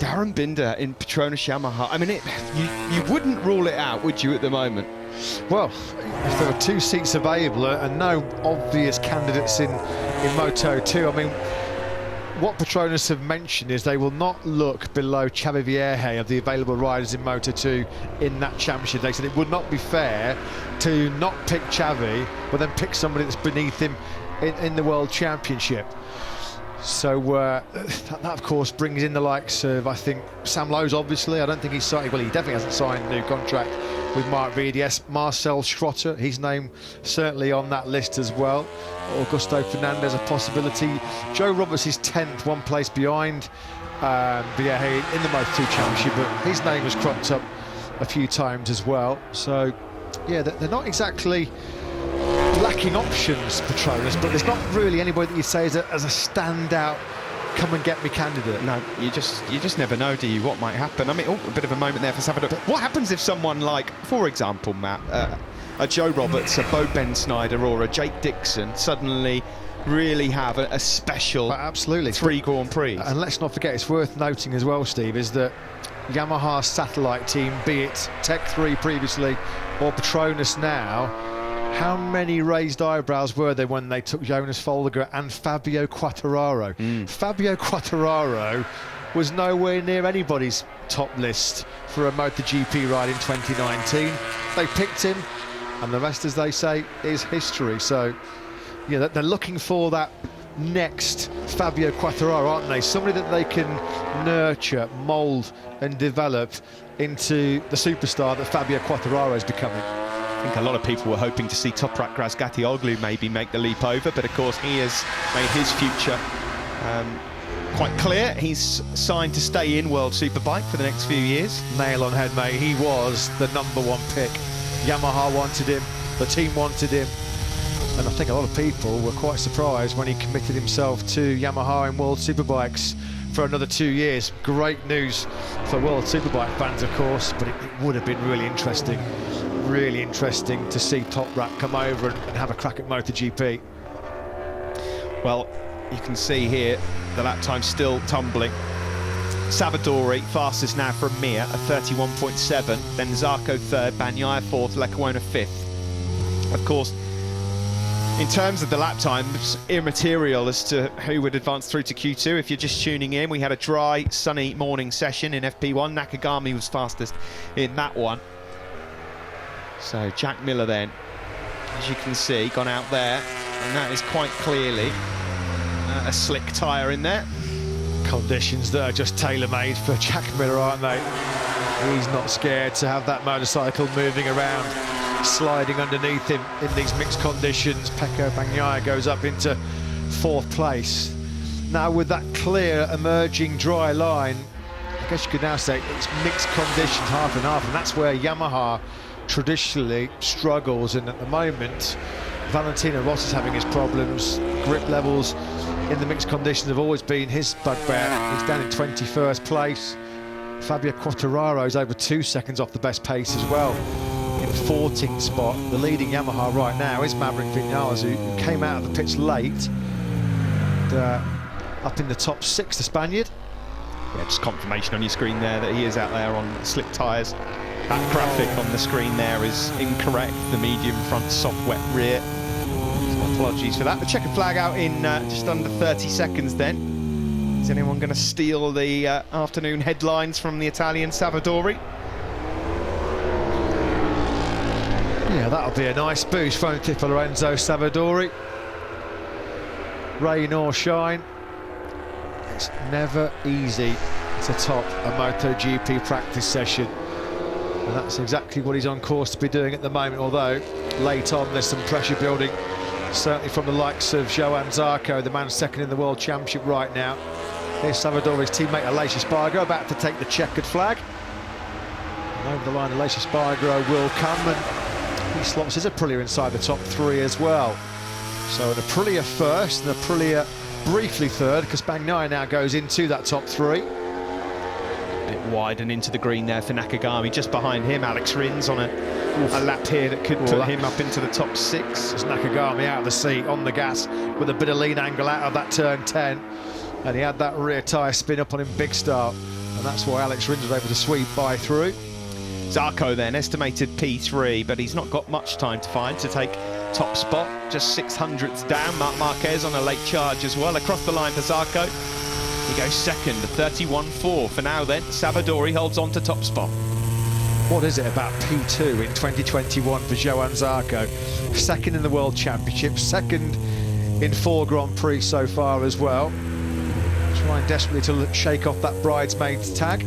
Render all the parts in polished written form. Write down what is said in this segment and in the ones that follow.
Darren Binder in Petronas Yamaha. I mean, you wouldn't rule it out, would you, at the moment? Well, if there were 2 seats available and no obvious candidates in Moto2, I mean, what Petronas have mentioned is they will not look below Xavi Vierge of the available riders in Moto2 in that championship. They said it would not be fair to not pick Xavi, but then pick somebody that's beneath him in the World Championship. So that of course brings in the likes of, I think, Sam Lowe's obviously. I don't think he's signed, well, he definitely hasn't signed a new contract with Mark VDS. Marcel Schrotter, his name certainly on that list as well. Augusto Fernandez a possibility. Joe Roberts is 10th, 1 place behind Vierge in the Moto2 Championship, but his name has cropped up a few times as well. So yeah, they're not exactly lacking options, Petronas, but there's not really anybody that you'd say is a standout come and get me candidate. No, you just never know, do you, what might happen. I mean, a bit of a moment there for Salvador. What happens if someone like, for example, Matt, a Joe Roberts, a Bo Ben Snyder or a Jake Dixon suddenly really have a special absolutely 3 Grand Prix? And let's not forget, it's worth noting as well, Steve, is that Yamaha's satellite team, be it Tech 3 previously or Petronas now, how many raised eyebrows were there when they took Jonas Folger and Fabio Quartararo? Fabio Quartararo was nowhere near anybody's top list for a MotoGP ride in 2019. They picked him, and the rest, as they say, is history. So, yeah, they're looking for that next Fabio Quartararo, aren't they? Somebody that they can nurture, mould and develop into the superstar that Fabio Quartararo is becoming. I think a lot of people were hoping to see Toprak Razgatlioglu maybe make the leap over, but of course he has made his future quite clear. He's signed to stay in World Superbike for the next few years. Nail on head, mate. He was the #1 pick. Yamaha wanted him, the team wanted him, and I think a lot of people were quite surprised when he committed himself to Yamaha in World Superbikes for another 2 years. Great news for World Superbike fans, of course, but it would have been really interesting to see Toprak come over and have a crack at MotoGP. Well, you can see here the lap time still tumbling. Savadori fastest now for Mir at 31.7, then Zarco 3rd, Bagnaia 4th, Lecuona 5th. Of course, in terms of the lap times, immaterial as to who would advance through to Q2. If you're just tuning in, we had a dry, sunny morning session in FP1. Nakagami was fastest in that one. So Jack Miller then, as you can see, gone out there, and that is quite clearly a slick tyre in there. Conditions that are just tailor-made for Jack Miller, aren't they? He's not scared to have that motorcycle moving around, sliding underneath him in these mixed conditions. Pecco Bagnaia goes up into 4th place. Now with that clear emerging dry line, I guess you could now say it's mixed conditions, half and half, and that's where Yamaha traditionally struggles, and at the moment Valentino Rossi is having his problems. Grip levels in the mixed conditions have always been his bugbear. He's down in 21st place. Fabio Quartararo is over 2 seconds off the best pace as well, in 14th spot. The leading Yamaha right now is Maverick Vinales, who came out of the pits late, and, up in the top 6, the Spaniard. Yeah, just confirmation on your screen there that he is out there on slick tyres. That graphic on the screen there is incorrect. The medium front, soft wet rear. So apologies for that. The checkered flag out in just under 30 seconds then. Is anyone going to steal the afternoon headlines from the Italian Savadori? Yeah, that'll be a nice boost, won't it, for Lorenzo Savadori? Rain or shine, it's never easy to top a MotoGP practice session. And that's exactly what he's on course to be doing at the moment, although late on there's some pressure building, certainly from the likes of Johan Zarco, the man 2nd in the World Championship right now. Here's Salvadori's teammate Aleix Espargaro about to take the checkered flag. And over the line, Aleix Espargaro will come, and he slots his Aprilia inside the top 3 as well. So an Aprilia first and Aprilia briefly 3rd, because Bagnaia now goes into that top 3. Bit wide and into the green there for Nakagami. Just behind him, Alex Rins on a lap here that could put him up into the top 6. It's Nakagami out of the seat on the gas with a bit of lean angle out of that turn 10, and he had that rear tyre spin up on him big start. and that's why Alex Rins was able to sweep by through. Zarco then, estimated P3, but he's not got much time to find to take top spot. Just 600ths down. Marc Marquez on a late charge as well. Across the line for Zarco. He goes second, 31.4 for now then. Savadori holds on to top spot. What is it about P2 in 2021 for Johann Zarco? Second in the World Championship, second in 4 Grand Prix so far as well. Trying desperately to shake off that bridesmaid's tag.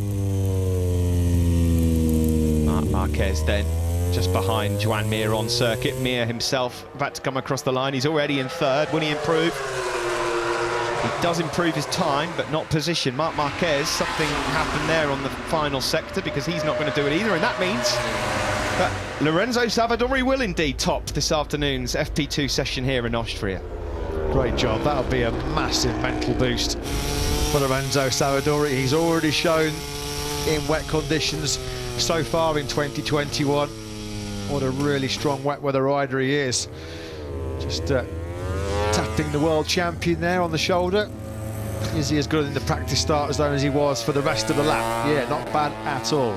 Marc Marquez then just behind Joan Mir on circuit. Mir himself about to come across the line. He's already in third. Will he improve? He does improve his time, but not position. Marc Marquez, something happened there on the final sector because he's not going to do it either, and that means that Lorenzo Savadori will indeed top this afternoon's FP2 session here in Austria. Great job. That'll be a massive mental boost for Lorenzo Savadori. He's already shown in wet conditions so far in 2021 what a really strong wet weather rider he is. Just tapping the world champion there on the shoulder. Is he as good in the practice start zone as he was for the rest of the lap? Yeah, not bad at all.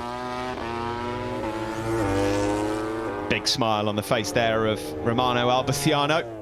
Big smile on the face there of Romano Alberciano.